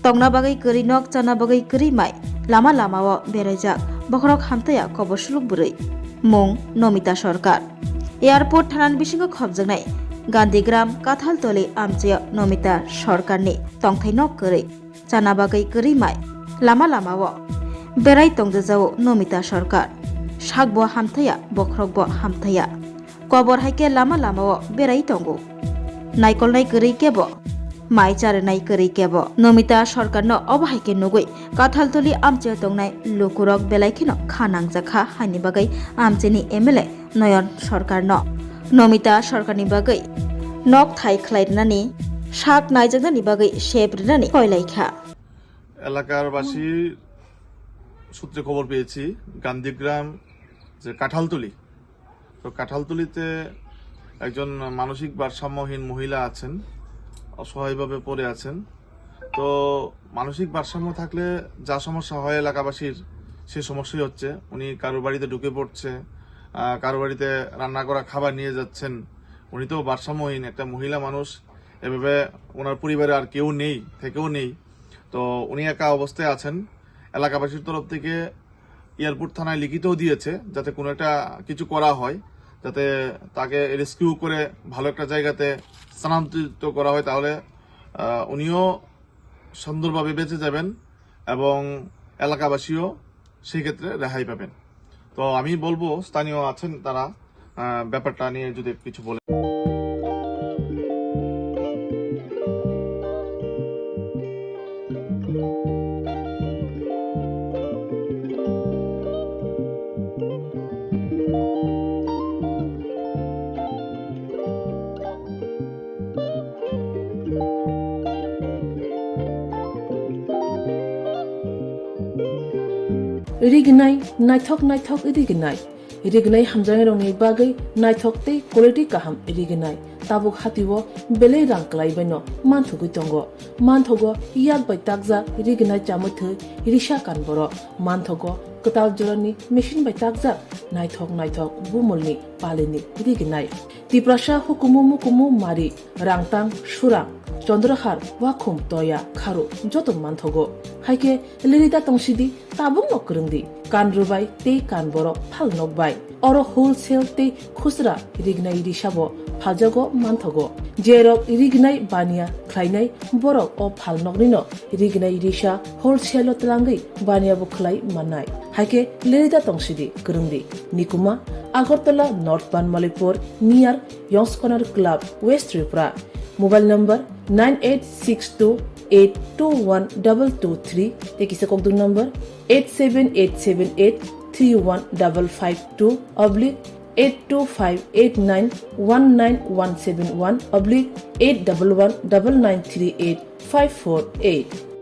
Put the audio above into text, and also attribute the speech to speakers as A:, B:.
A: tongna bagai keri nok chana bagai keri mai lama lamao berajak Bokhorok Hamthaya kobosuluk bwrwi mung Nomita Sarkar airport thanan bisingo khobjaknai Gandigram Kathaltoli amchaya Nomita Sarkarni tongthai nok keri chana bagai keri mai lama lamao berai tongjao Nomita Sarkar sakbo Hamthaya Bokhorokbo Hamthaya kobor haike lama lamao berai tongo naikolnai keri kebo mai charanai keri kebo Nomita Sarkarno obahaike nugui Kathaltoli amche tongnai lukurok Belai khino khanangjakha haini bagai amcheni MLA Nayan Sarkarno Nomita Sarkarni bagai nok thai khlaidnani sak naijaknani bagai sheprnani Malaikha
B: এলাকার বাসী সূত্রে খবর পেয়েছি গান্ধীগ্রাম যে কাঁঠালতলি তো কাঁঠালতলিতে একজন মানসিক ভারসাম্যহীন মহিলা আছেন অসহায়ভাবে পড়ে আছেন তো মানসিক ভারসাম্য থাকলে যা সমস্যা হয় এলাকাবাসীর সে সমস্যাই হচ্ছে উনি কারোর বাড়িতে ঢুকে পড়ছে কারোর বাড়িতে রান্না করা খাবার নিয়ে যাচ্ছেন উনি তো ভারসাম্যহীন একটা মহিলা মানুষ এভাবে ওনার পরিবারে আর কেউ নেই থেকেও নেই তো উনি একা অবস্থায় আছেন এলাকাবাসীর তরফ থেকে এয়ারপোর্ট থানায় লিখিতও দিয়েছে যাতে কোনো একটা কিছু করা হয় যাতে তাকে রেস্কিউ করে ভালো একটা জায়গাতে স্থানান্তরিত করা হয় তাহলে উনিও সুন্দরভাবে বেঁচে যাবেন এবং এলাকাবাসীও সেই ক্ষেত্রে রেহাই পাবেন তো আমি বলবো স্থানীয় আছেন তারা ব্যাপারটা নিয়ে যদি কিছু বলে
C: Rignai naithok rignai hamjangai rongni bagai naithok tei quality kaham rignai tabuk hatiwo belai rang klaibaino manthugui tongo manthogo yak bai takja rignai chamuthai risha kanboro manthogo katal jorani machine bai takja naithok bumulni palini rignai tiprasha hukumu mari rangtang surang Chandrahar wakhum toya kharu joto manthogo haike lirita tongsidi tabung nokrungdi kanrubai tei kanborok phal nokbai oro wholesale tei khusra rignai risabo phajago manthogo jerok rignai bania khlainai borok o phal noknino rignai risa wholesale tlangai bania bo khlai manai haike lirita tongsidi krungdi nikuma Agartala Northbound Malipur near Yongs Corner Club West Tripura Mobile number 9862821223 tekisa kokdung number 87878315552 oblique 825891971 oblique 8119938 548